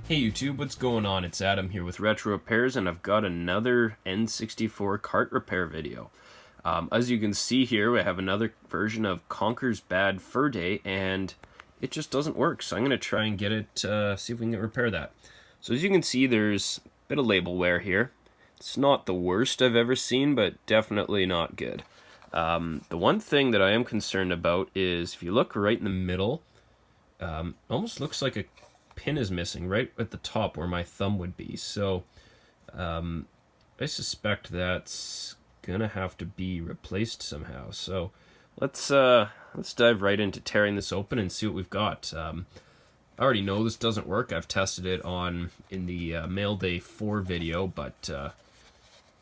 Hey YouTube, what's going on? It's Adam here with Retro Repairs, and I've got another N64 cart repair video. As you can see here, we have another version of Conker's Bad Fur Day, and it just doesn't work. So I'm going to try and get it, see if we can repair that. So as you can see, there's a bit of label wear here. It's not the worst I've ever seen, but definitely not good. The one thing that I am concerned about is if you look right in the middle, almost looks like a pin is missing right at the top where my thumb would be. So I suspect that's gonna have to be replaced somehow. So let's dive right into tearing this open and see what we've got. I already know this doesn't work. I've tested it in the Mail Day 4 video, but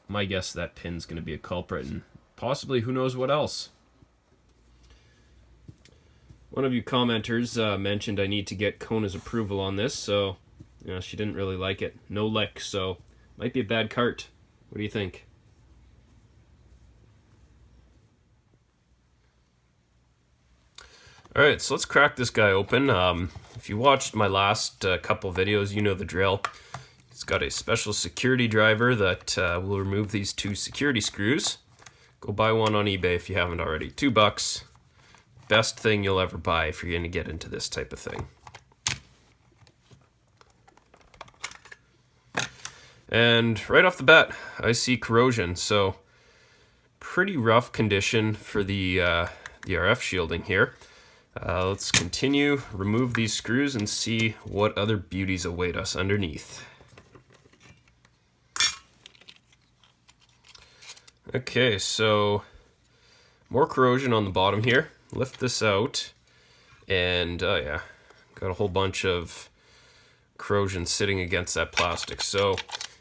my guess that pin's gonna be a culprit, and possibly who knows what else. One of you commenters mentioned I need to get Kona's approval on this, so she didn't really like it. No lick, so might be a bad cart. What do you think? Alright, so let's crack this guy open. If you watched my last couple videos, you know the drill. It's got a special security driver that will remove these two security screws. Go buy one on eBay if you haven't already. $2. Best thing you'll ever buy if you're going to get into this type of thing. And right off the bat, I see corrosion, so pretty rough condition for the RF shielding here. Let's continue, remove these screws, and see what other beauties await us underneath. Okay, so more corrosion on the bottom here. Lift this out, and oh yeah, got a whole bunch of corrosion sitting against that plastic. So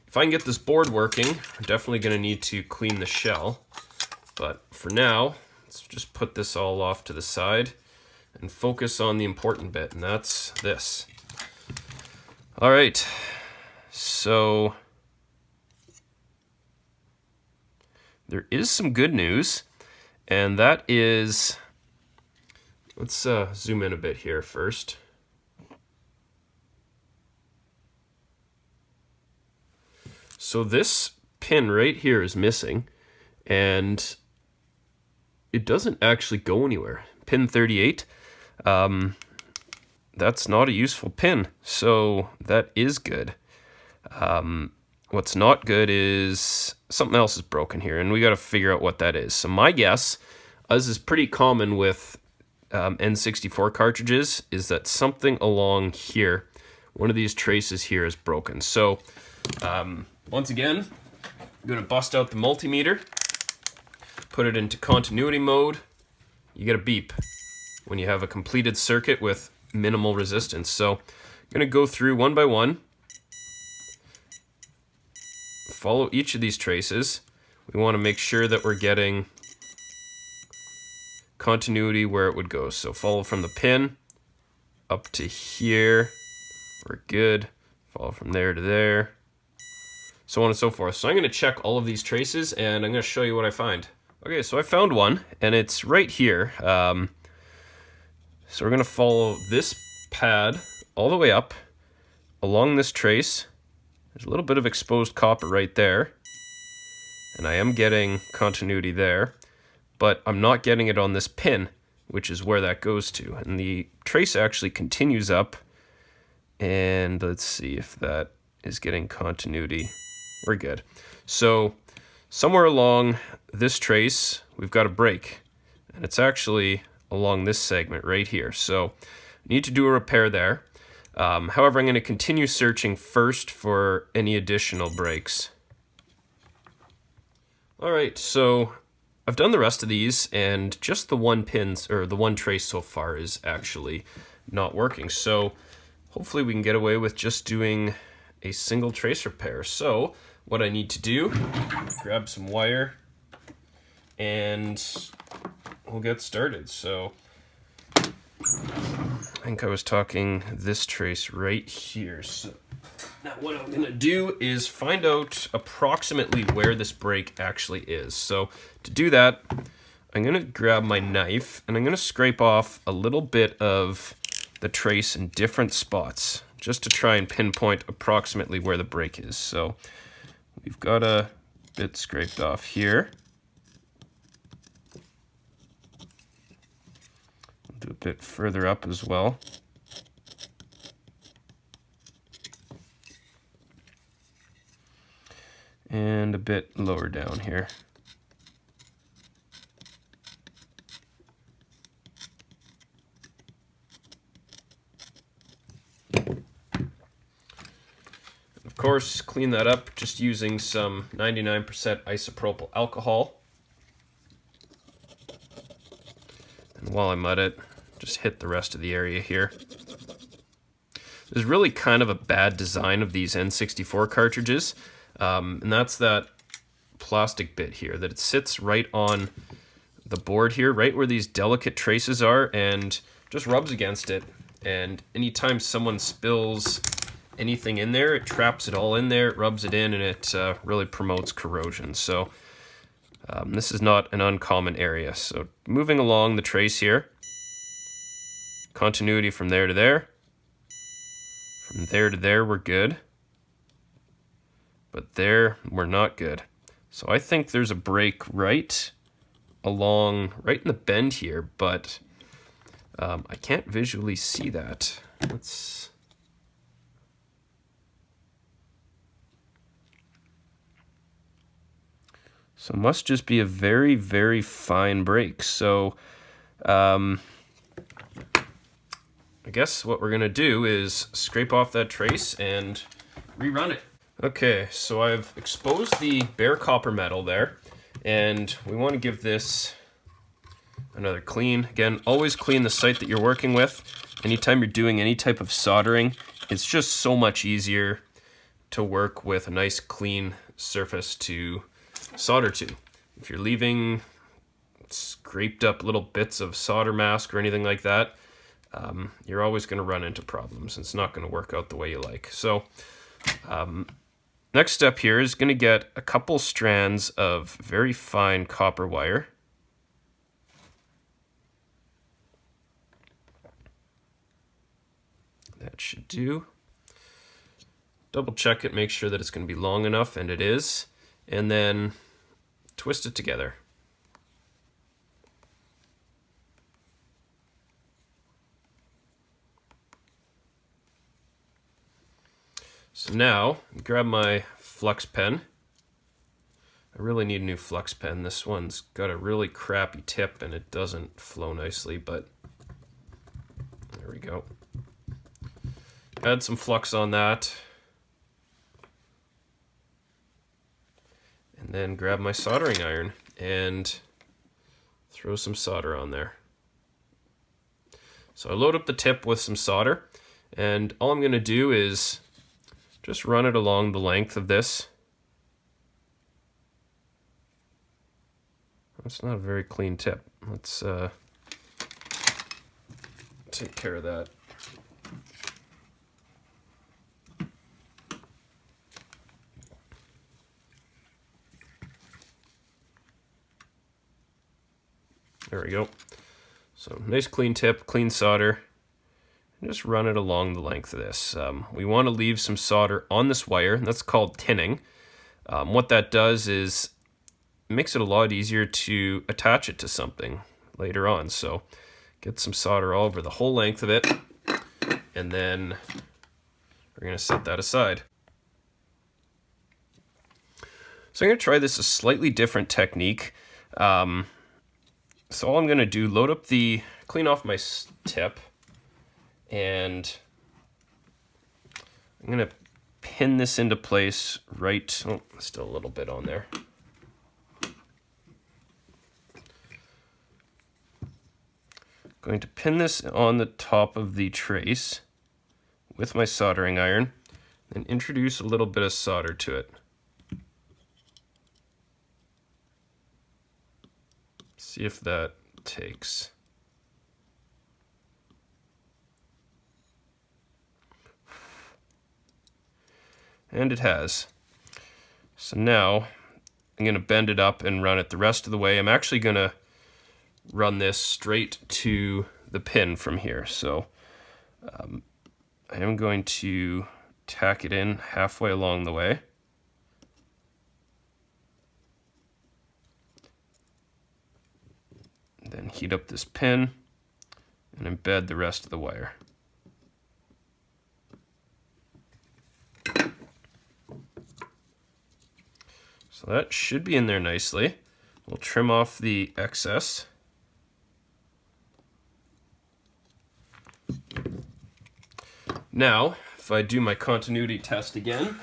if I can get this board working, I'm definitely going to need to clean the shell. But for now, let's just put this all off to the side and focus on the important bit, and that's this. All right, so there is some good news, and that is, let's zoom in a bit here first. So this pin right here is missing, and it doesn't actually go anywhere. Pin 38, that's not a useful pin, so that is good. What's not good is something else is broken here, and we got to figure out what that is. So my guess, as is pretty common with N64 cartridges, is that something along here, one of these traces here, is broken. So once again, I'm going to bust out the multimeter, put it into continuity mode. You get a beep when you have a completed circuit with minimal resistance. So I'm going to go through one by one, follow each of these traces. We want to make sure that we're getting continuity where it would go. So follow from the pin up to here. We're good. Follow from there to there. So on and so forth. So I'm going to check all of these traces, and I'm going to show you what I find. Okay, so I found one, and it's right here. So we're going to follow this pad all the way up along this trace. There's a little bit of exposed copper right there, and I am getting continuity there, but I'm not getting it on this pin, which is where that goes to. And the trace actually continues up, and let's see if that is getting continuity. We're good. So somewhere along this trace, we've got a break, and it's actually along this segment right here. So I need to do a repair there. However, I'm going to continue searching first for any additional breaks. All right, so I've done the rest of these, and just the one trace so far is actually not working. So hopefully we can get away with just doing a single trace repair. So what I need to do, grab some wire, and we'll get started. So I think I was talking this trace right here. So now what I'm going to do is find out approximately where this break actually is. So to do that, I'm going to grab my knife, and I'm going to scrape off a little bit of the trace in different spots, just to try and pinpoint approximately where the break is. So we've got a bit scraped off here. Do a bit further up as well. And a bit lower down here. Of course, clean that up just using some 99% isopropyl alcohol. And while I'm at it, just hit the rest of the area here. There's really kind of a bad design of these N64 cartridges, and that's that plastic bit here, that it sits right on the board here, right where these delicate traces are, and just rubs against it. And anytime someone spills anything in there, it traps it all in there, it rubs it in, and it really promotes corrosion. So this is not an uncommon area. So moving along the trace here, continuity from there to there. From there to there, we're good. But there, we're not good. So I think there's a break right in the bend here, but I can't visually see that. So it must just be a very, very fine break. So I guess what we're gonna do is scrape off that trace and rerun it. Okay, so I've exposed the bare copper metal there, and we want to give this another clean. Again, always clean the site that you're working with. Anytime you're doing any type of soldering, it's just so much easier to work with a nice clean surface to solder to. If you're leaving scraped up little bits of solder mask or anything like that, you're always going to run into problems. It's not going to work out the way you like. So next step here is going to get a couple strands of very fine copper wire. That should do. Double check it, make sure that it's going to be long enough, and it is. And then twist it together. So now, grab my flux pen. I really need a new flux pen. This one's got a really crappy tip and it doesn't flow nicely, but there we go. Add some flux on that. And then grab my soldering iron and throw some solder on there. So I load up the tip with some solder, and all I'm going to do is just run it along the length of this. That's not a very clean tip. Let's take care of that. There we go. So nice clean tip, clean solder. And just run it along the length of this. We want to leave some solder on this wire, and that's called tinning. What that does is it makes it a lot easier to attach it to something later on. So get some solder all over the whole length of it, and then we're going to set that aside. So I'm going to try this a slightly different technique. So all I'm going to do, clean off my tip, and I'm going to pin this into place right, oh, still a little bit on there. Going to pin this on the top of the trace with my soldering iron and introduce a little bit of solder to it. See if that takes. And it has. So now I'm going to bend it up and run it the rest of the way. I'm actually going to run this straight to the pin from here. So I am going to tack it in halfway along the way. Then heat up this pin and embed the rest of the wire. So that should be in there nicely. We'll trim off the excess. Now, if I do my continuity test again,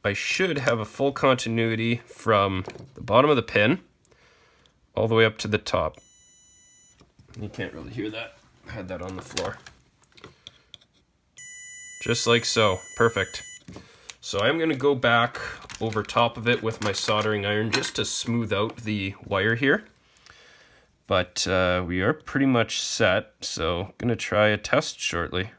I should have a full continuity from the bottom of the pin all the way up to the top. You can't really hear that. I had that on the floor. Just like so. Perfect. So I'm going to go back over top of it with my soldering iron just to smooth out the wire here. But we are pretty much set, so I'm going to try a test shortly.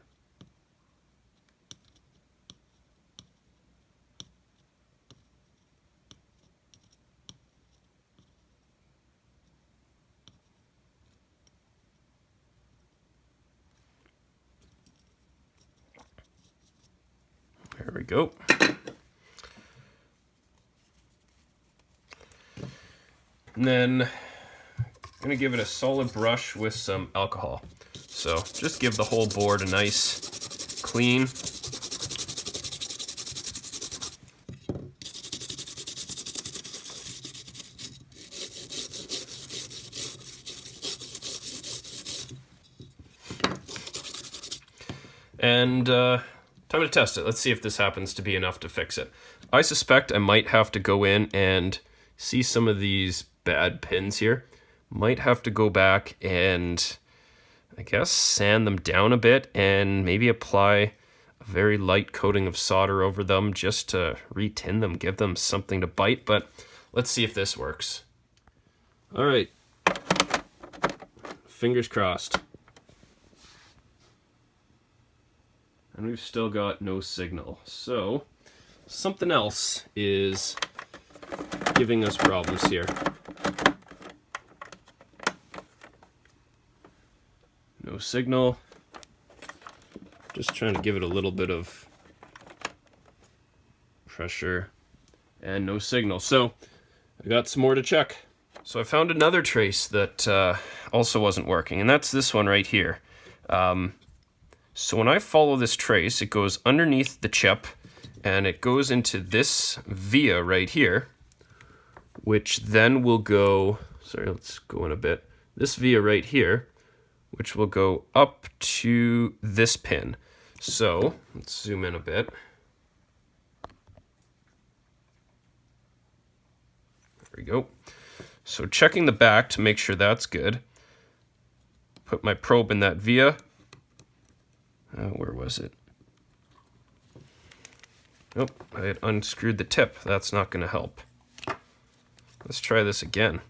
There we go. And then I'm going to give it a solid brush with some alcohol. So just give the whole board a nice clean. And time to test it. Let's see if this happens to be enough to fix it. I suspect I might have to go in and see some of these bad pins here. Might have to go back and, I guess, sand them down a bit and maybe apply a very light coating of solder over them just to re-tin them, give them something to bite. But let's see if this works. All right. Fingers crossed. And we've still got no signal. So something else is giving us problems here. No signal. Just trying to give it a little bit of pressure and no signal. So I got some more to check. So I found another trace that also wasn't working, and that's this one right here. So when I follow this trace, it goes underneath the chip and it goes into this via right here, which then will go, sorry, let's go in a bit, this via right here, which will go up to this pin. So let's zoom in a bit. There we go. So checking the back to make sure that's good. Put my probe in that via. Where was it? Oh, I had unscrewed the tip. That's not going to help. Let's try this again.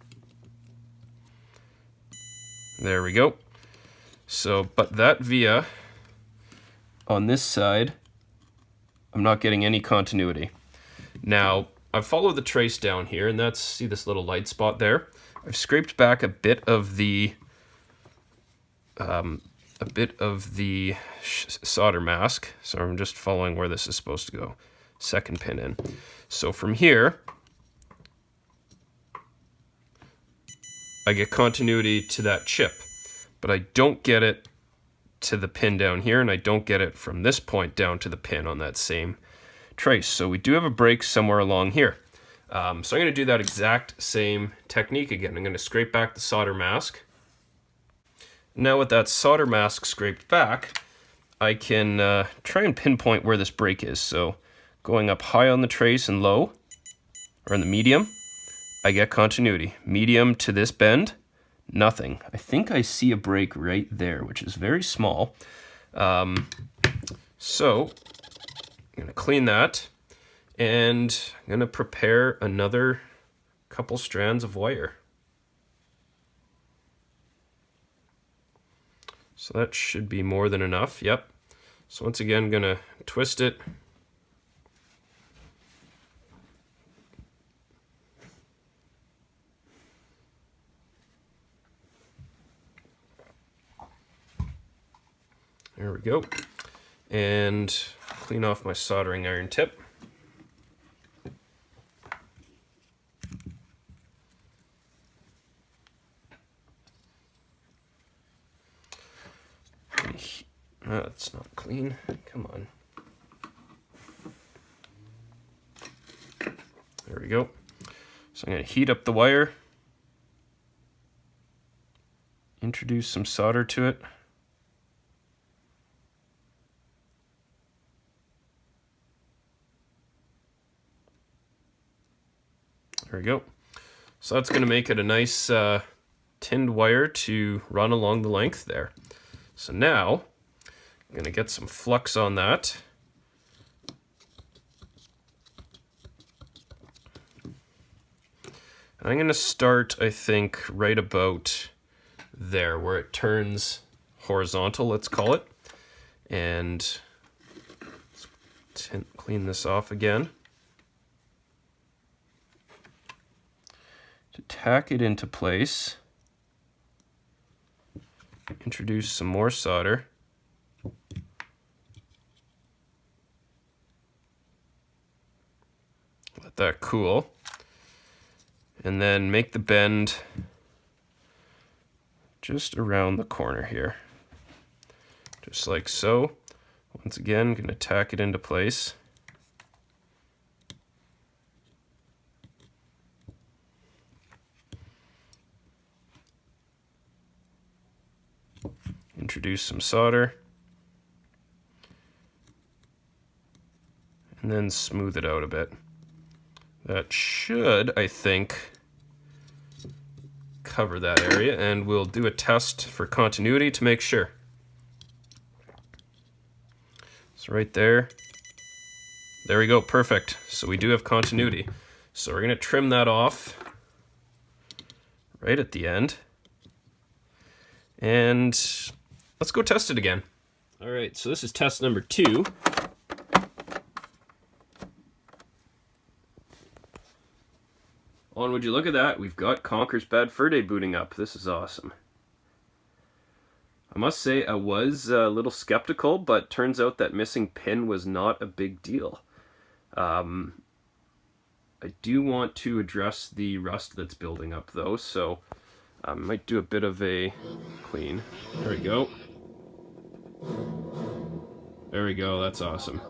There we go. So, but that via on this side, I'm not getting any continuity. Now, I've followed the trace down here, and that's, see this little light spot there? I've scraped back a bit of the solder mask, so I'm just following where this is supposed to go. Second pin in. So from here, I get continuity to that chip, but I don't get it to the pin down here, and I don't get it from this point down to the pin on that same trace. So we do have a break somewhere along here. So I'm going to do that exact same technique again. I'm going to scrape back the solder mask. Now with that solder mask scraped back, I can try and pinpoint where this break is. So going up high on the trace and low, or in the medium, I get continuity. Medium to this bend, nothing. I think I see a break right there, which is very small. So I'm going to clean that, and I'm going to prepare another couple strands of wire. So that should be more than enough, yep. So once again, I'm gonna twist it. There we go. And clean off my soldering iron tip. That's not clean. Come on. There we go. So I'm going to heat up the wire. Introduce some solder to it. There we go. So that's going to make it a nice tinned wire to run along the length there. So now I'm going to get some flux on that. And I'm going to start, I think, right about there where it turns horizontal, let's call it. And let's clean this off again. To tack it into place, introduce some more solder. Let that cool. And then make the bend just around the corner here. Just like so. Once again, going to tack it into place. Introduce some solder. And then smooth it out a bit. That should, I think, cover that area, and we'll do a test for continuity to make sure. So right there. There we go, perfect. So we do have continuity. So we're going to trim that off right at the end. And let's go test it again. All right, so this is test number 2. And would you look at that, we've got Conker's Bad Fur Day booting up. This is awesome. I must say I was a little skeptical, but turns out that missing pin was not a big deal. I do want to address the rust that's building up though, so I might do a bit of a clean. There we go. There we go, that's awesome.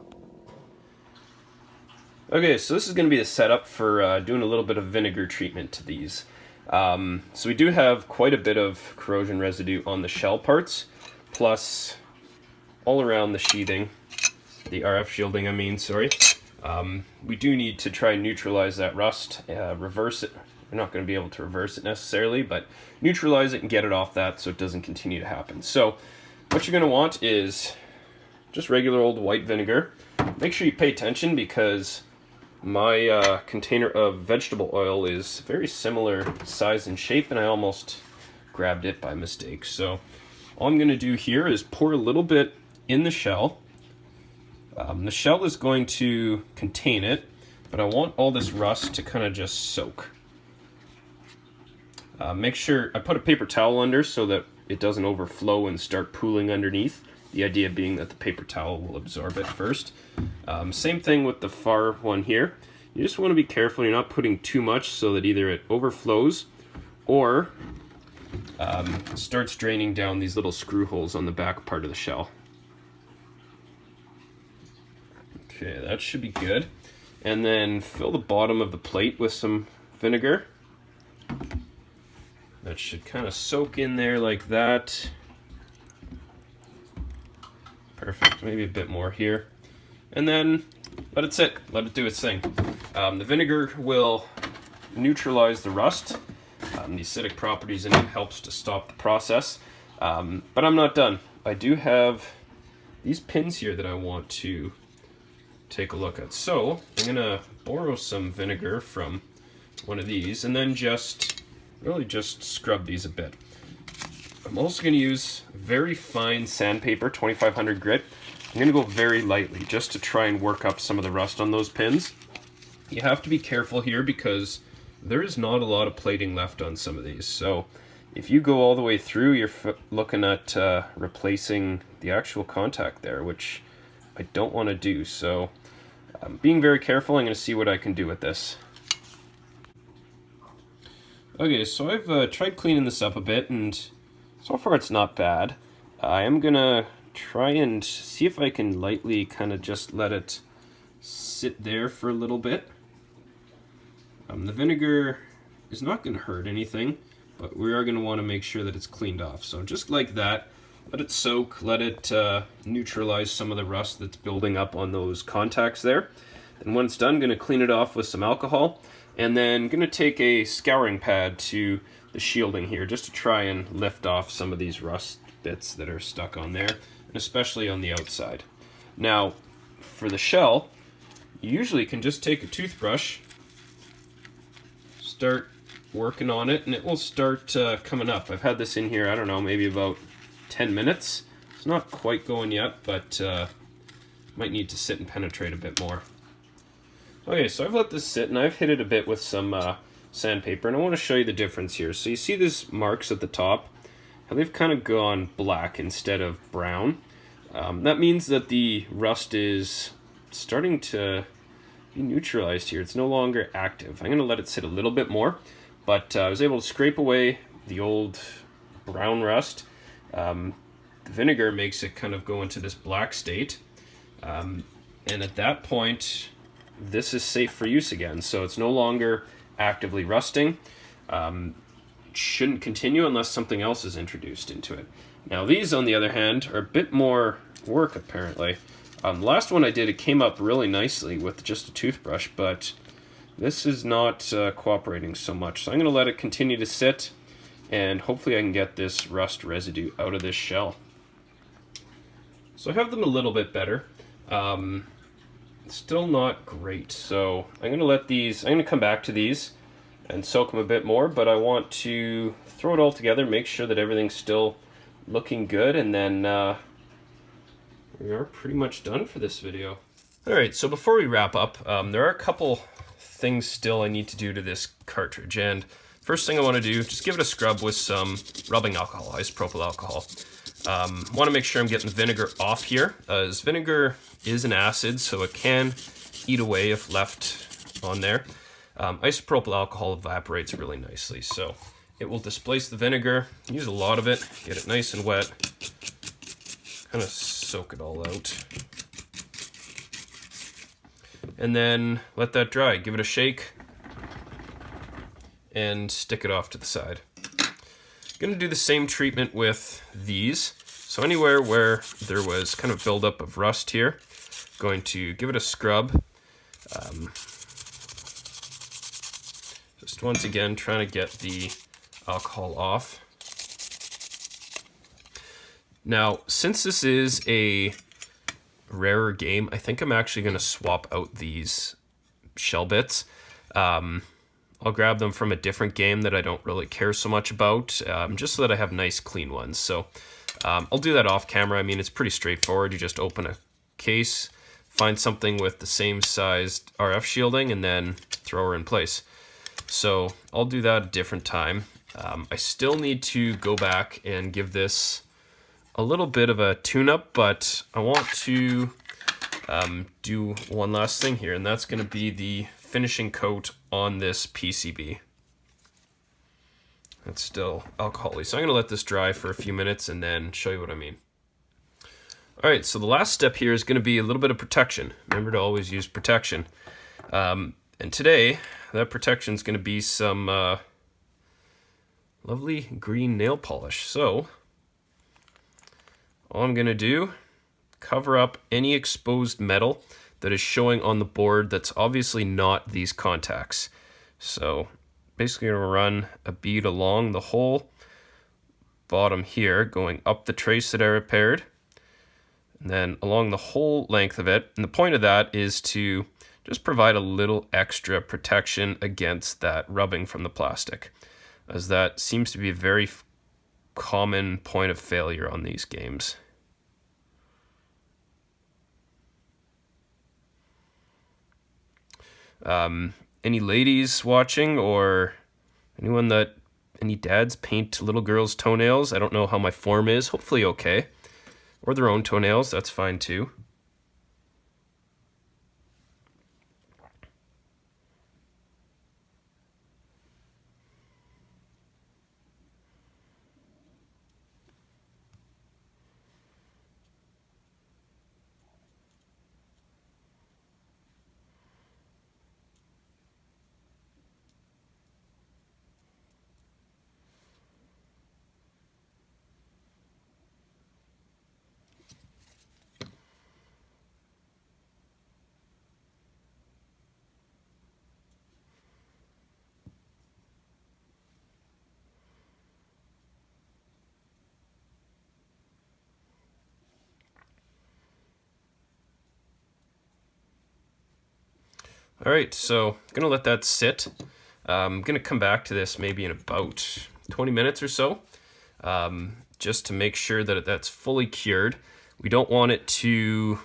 Okay, so this is going to be the setup for doing a little bit of vinegar treatment to these. So we do have quite a bit of corrosion residue on the shell parts, plus all around the sheathing, the RF shielding I mean, sorry. We do need to try and neutralize that rust, reverse it. We're not going to be able to reverse it necessarily, but neutralize it and get it off that so it doesn't continue to happen. So what you're going to want is just regular old white vinegar. Make sure you pay attention because my container of vegetable oil is very similar size and shape, and I almost grabbed it by mistake. So all I'm going to do here is pour a little bit in the shell. The shell is going to contain it, but I want all this rust to kind of just soak. Make sure I put a paper towel under so that it doesn't overflow and start pooling underneath. The idea being that the paper towel will absorb it first. Same thing with the far one here. You just want to be careful you're not putting too much so that either it overflows or starts draining down these little screw holes on the back part of the shell. Okay, that should be good. And then fill the bottom of the plate with some vinegar. That should kind of soak in there like that. Perfect, maybe a bit more here. And then let it sit, let it do its thing. The vinegar will neutralize the rust. The acidic properties in it helps to stop the process. But I'm not done. I do have these pins here that I want to take a look at. So I'm gonna borrow some vinegar from one of these and then really just scrub these a bit. I'm also going to use very fine sandpaper, 2500 grit. I'm going to go very lightly just to try and work up some of the rust on those pins. You have to be careful here because there is not a lot of plating left on some of these. So if you go all the way through, you're looking at replacing the actual contact there, which I don't want to do. So being very careful, I'm going to see what I can do with this. Okay, so I've tried cleaning this up a bit, and so far it's not bad. I am going to try and see if I can lightly kind of just let it sit there for a little bit. The vinegar is not going to hurt anything, but we are going to want to make sure that it's cleaned off. So just like that, let it soak, let it neutralize some of the rust that's building up on those contacts there. And when it's done, I'm going to clean it off with some alcohol, and then I'm going to take a scouring pad to the shielding here just to try and lift off some of these rust bits that are stuck on there, and especially on the outside. Now, for the shell, you usually can just take a toothbrush, start working on it, and it will start coming up. I've had this in here, I don't know, maybe about 10 minutes. It's not quite going yet, but might need to sit and penetrate a bit more. Okay, so I've let this sit, and I've hit it a bit with some sandpaper, and I want to show you the difference here. So you see these marks at the top, how they've kind of gone black instead of brown. That means that the rust is starting to be neutralized here. It's no longer active. I'm going to let it sit a little bit more, but I was able to scrape away the old brown rust. The vinegar makes it kind of go into this black state, and at that point this is safe for use again, so it's no longer actively rusting. It shouldn't continue unless something else is introduced into it. Now these, on the other hand, are a bit more work apparently. The last one I did, it came up really nicely with just a toothbrush, but this is not cooperating so much. So I'm going to let it continue to sit, and hopefully I can get this rust residue out of this shell. So I have them a little bit better. Still not great, so I'm going to let these, I'm going to come back to these and soak them a bit more, but I want to throw it all together, make sure that everything's still looking good, and then we are pretty much done for this video. Alright, so before we wrap up, there are a couple things still I need to do to this cartridge, and first thing I want to do, just give it a scrub with some rubbing alcohol, isopropyl alcohol. Want to make sure I'm getting the vinegar off here, as vinegar is an acid, so it can eat away if left on there. Isopropyl alcohol evaporates really nicely, so it will displace the vinegar. Use a lot of it, get it nice and wet, kind of soak it all out. And then let that dry, give it a shake, and stick it off to the side. Going to do the same treatment with these. So anywhere where there was kind of buildup of rust here, going to give it a scrub. Just once again, trying to get the alcohol off. Now, since this is a rarer game, I think I'm actually going to swap out these shell bits. I'll grab them from a different game that I don't really care so much about, just so that I have nice clean ones. So I'll do that off camera. I mean, it's pretty straightforward. You just open a case, find something with the same sized RF shielding, and then throw her in place. So I'll do that at a different time. I still need to go back and give this a little bit of a tune-up, but I want to do one last thing here, and that's going to be the finishing coat on this PCB. It's still alcohol-y, so I'm going to let this dry for a few minutes and then show you what I mean. Alright, so the last step here is going to be a little bit of protection. Remember to always use protection. And today, that protection is going to be some lovely green nail polish. So, all I'm going to do, cover up any exposed metal that is showing on the board that's obviously not these contacts. So basically I'm going to run a bead along the whole bottom here, going up the trace that I repaired, and then along the whole length of it. And the point of that is to just provide a little extra protection against that rubbing from the plastic, as that seems to be a very common point of failure on these games. Any ladies watching, or anyone that Any dads paint little girls' toenails? I don't know how my form is. Hopefully okay. Or their own toenails, that's fine too. All right, so I'm gonna let that sit. I'm gonna come back to this maybe in about 20 minutes or so, just to make sure that that's fully cured. We don't want to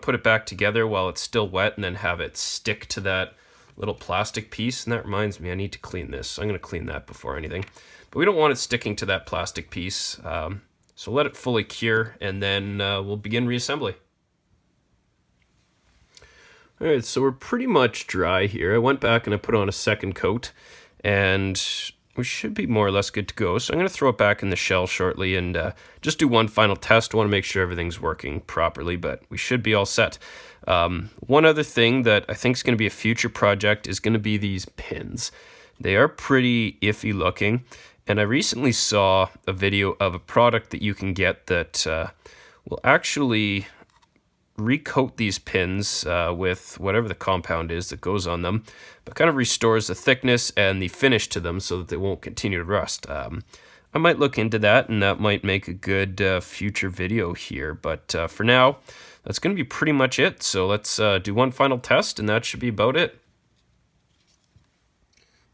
put it back together while it's still wet and then have it stick to that little plastic piece. And that reminds me, I need to clean this. I'm gonna clean that before anything. But we don't want it sticking to that plastic piece. So let it fully cure and then we'll begin reassembly. All right, so we're pretty much dry here. I went back and I put on a second coat, and we should be more or less good to go. So I'm going to throw it back in the shell shortly and just do one final test. I want to make sure everything's working properly, but we should be all set. One other thing that I think is going to be a future project is going to be these pins. They are pretty iffy looking, and I recently saw a video of a product that you can get that will actually recoat these pins with whatever the compound is that goes on them, but kind of restores the thickness and the finish to them so that they won't continue to rust. I might look into that, and that might make a good future video here, but for now, that's going to be pretty much it. So let's do one final test, and that should be about it.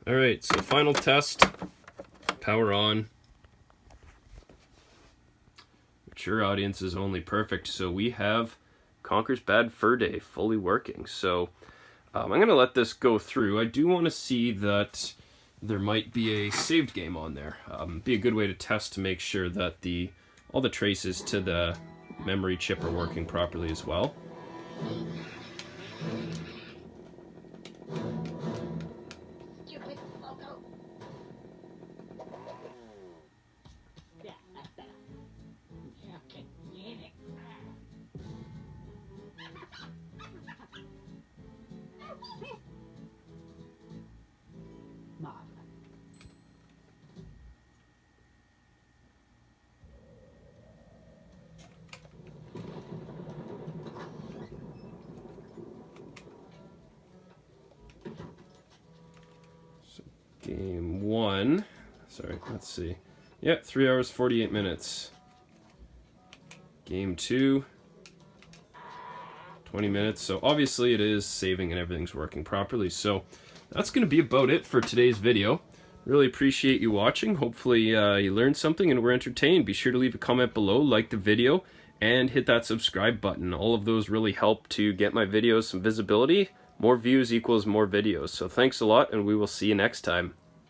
All right, so final test, power on. Mature audience is only perfect, so we have Conker's Bad Fur Day fully working. So I'm going to let this go through. I do want to see that there might be a saved game on there. Be a good way to test to make sure that all the traces to the memory chip are working properly as well. Game 1, sorry, let's see. Yeah, 3 hours, 48 minutes. Game 2, 20 minutes. So obviously it is saving and everything's working properly. So that's going to be about it for today's video. Really appreciate you watching. Hopefully you learned something and were entertained. Be sure to leave a comment below, like the video, and hit that subscribe button. All of those really help to get my videos some visibility. More views equals more videos. So thanks a lot, and we will see you next time.